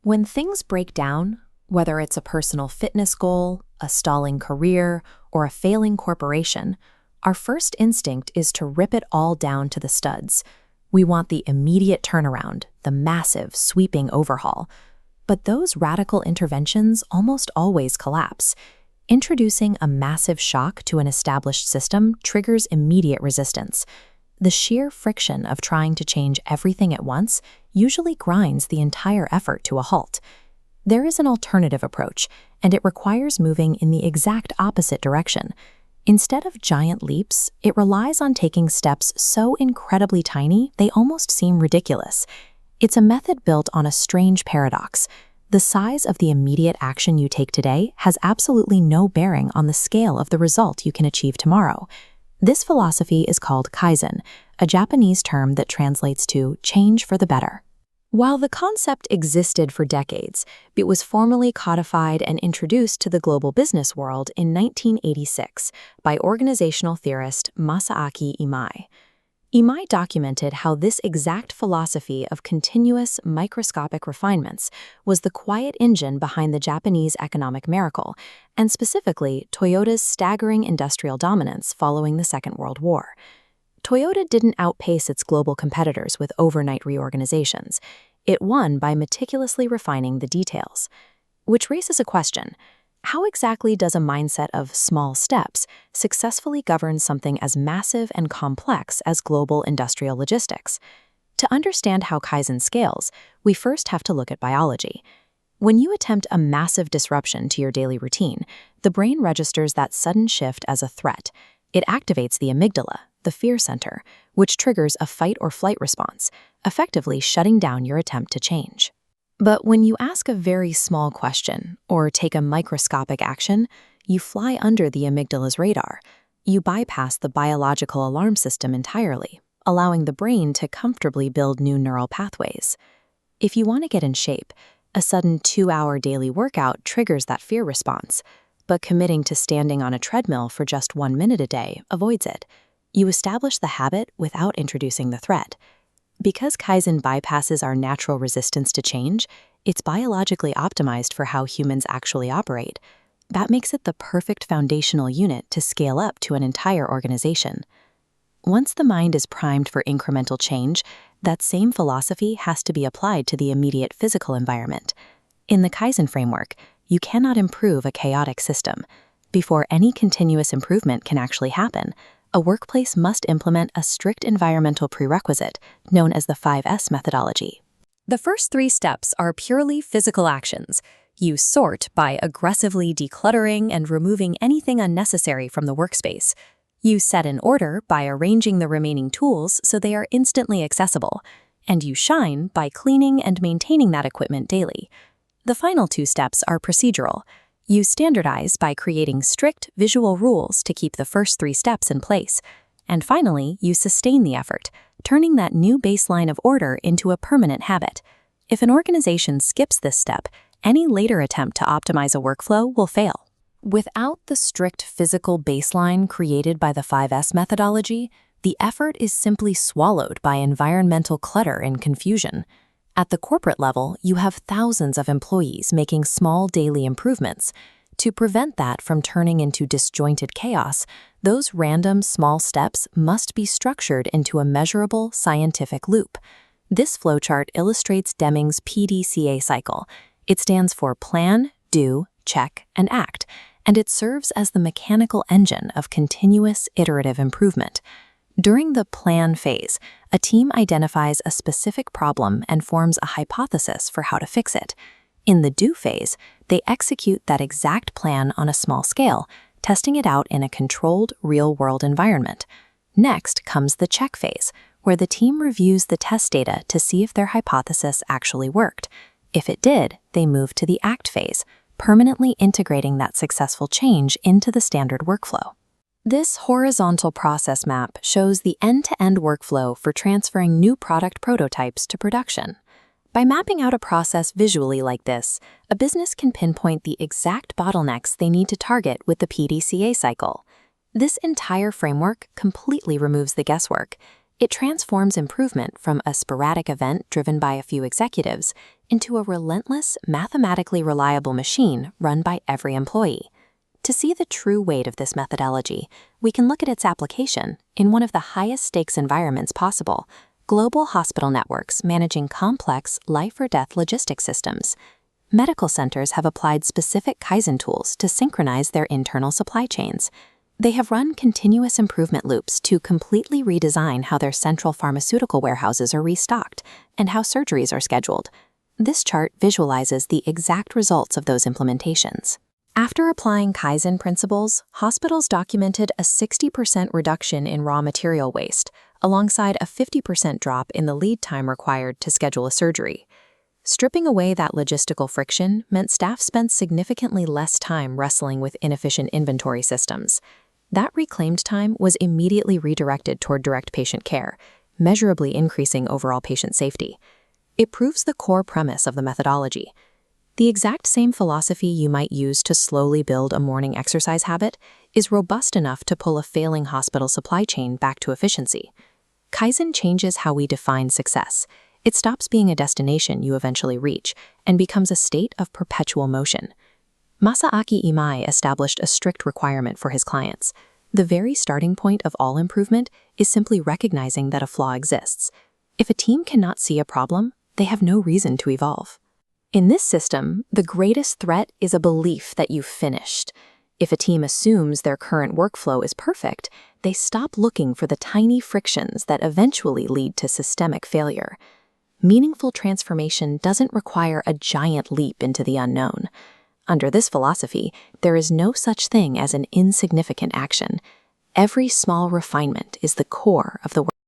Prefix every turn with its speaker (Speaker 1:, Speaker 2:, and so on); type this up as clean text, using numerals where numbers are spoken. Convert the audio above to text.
Speaker 1: When things break down, whether it's a personal fitness goal, a stalling career, or a failing corporation, our first instinct is to rip it all down to the studs. We want the immediate turnaround, the massive, sweeping overhaul. But those radical interventions almost always collapse. Introducing a massive shock to an established system triggers immediate resistance. The sheer friction of trying to change everything at once usually grinds the entire effort to a halt. There is an alternative approach, and it requires moving in the exact opposite direction. Instead of giant leaps, it relies on taking steps so incredibly tiny they almost seem ridiculous. It's a method built on a strange paradox. The size of the immediate action you take today has absolutely no bearing on the scale of the result you can achieve tomorrow. This philosophy is called Kaizen, a Japanese term that translates to change for the better. While the concept existed for decades, it was formally codified and introduced to the global business world in 1986 by organizational theorist Masaaki Imai. Imai documented how this exact philosophy of continuous microscopic refinements was the quiet engine behind the Japanese economic miracle, and specifically Toyota's staggering industrial dominance following the Second World War. Toyota didn't outpace its global competitors with overnight reorganizations. It won by meticulously refining the details. Which raises a question. How exactly does a mindset of small steps successfully govern something as massive and complex as global industrial logistics? To understand how Kaizen scales, we first have to look at biology. When you attempt a massive disruption to your daily routine, the brain registers that sudden shift as a threat. It activates the amygdala, the fear center, which triggers a fight or flight response, effectively shutting down your attempt to change. But when you ask a very small question or take a microscopic action, you fly under the amygdala's radar. You bypass the biological alarm system entirely, allowing the brain to comfortably build new neural pathways. If you want to get in shape, a sudden 2-hour daily workout triggers that fear response, but committing to standing on a treadmill for just 1 minute a day avoids it. You establish the habit without introducing the threat. Because Kaizen bypasses our natural resistance to change, it's biologically optimized for how humans actually operate. That makes it the perfect foundational unit to scale up to an entire organization. Once the mind is primed for incremental change, that same philosophy has to be applied to the immediate physical environment. In the Kaizen framework, you cannot improve a chaotic system. Before any continuous improvement can actually happen, a workplace must implement a strict environmental prerequisite known as the 5S methodology. The first 3 steps are purely physical actions. You sort by aggressively decluttering and removing anything unnecessary from the workspace. You set an order by arranging the remaining tools so they are instantly accessible. And you shine by cleaning and maintaining that equipment daily. The final 2 steps are procedural. You standardize by creating strict visual rules to keep the first 3 steps in place. And finally, you sustain the effort, turning that new baseline of order into a permanent habit. If an organization skips this step, any later attempt to optimize a workflow will fail. Without the strict physical baseline created by the 5S methodology, the effort is simply swallowed by environmental clutter and confusion. At the corporate level, you have thousands of employees making small daily improvements. To prevent that from turning into disjointed chaos, those random small steps must be structured into a measurable scientific loop. This flowchart illustrates Deming's PDCA cycle. It stands for Plan, Do, Check, and Act, and it serves as the mechanical engine of continuous iterative improvement. During the plan phase, a team identifies a specific problem and forms a hypothesis for how to fix it. In the do phase, they execute that exact plan on a small scale, testing it out in a controlled, real-world environment. Next comes the check phase, where the team reviews the test data to see if their hypothesis actually worked. If it did, they move to the act phase, permanently integrating that successful change into the standard workflow. This horizontal process map shows the end-to-end workflow for transferring new product prototypes to production. By mapping out a process visually like this, a business can pinpoint the exact bottlenecks they need to target with the PDCA cycle. This entire framework completely removes the guesswork. It transforms improvement from a sporadic event driven by a few executives into a relentless, mathematically reliable machine run by every employee. To see the true weight of this methodology, we can look at its application in one of the highest stakes environments possible: global hospital networks managing complex life-or-death logistics systems. Medical centers have applied specific Kaizen tools to synchronize their internal supply chains. They have run continuous improvement loops to completely redesign how their central pharmaceutical warehouses are restocked and how surgeries are scheduled. This chart visualizes the exact results of those implementations. After applying Kaizen principles, hospitals documented a 60% reduction in raw material waste, alongside a 50% drop in the lead time required to schedule a surgery. Stripping away that logistical friction meant staff spent significantly less time wrestling with inefficient inventory systems. That reclaimed time was immediately redirected toward direct patient care, measurably increasing overall patient safety. It proves the core premise of the methodology. The exact same philosophy you might use to slowly build a morning exercise habit is robust enough to pull a failing hospital supply chain back to efficiency. Kaizen changes how we define success. It stops being a destination you eventually reach and becomes a state of perpetual motion. Masaaki Imai established a strict requirement for his clients. The very starting point of all improvement is simply recognizing that a flaw exists. If a team cannot see a problem, they have no reason to evolve. In this system, the greatest threat is a belief that you've finished. If a team assumes their current workflow is perfect, they stop looking for the tiny frictions that eventually lead to systemic failure. Meaningful transformation doesn't require a giant leap into the unknown. Under this philosophy, there is no such thing as an insignificant action. Every small refinement is the core of the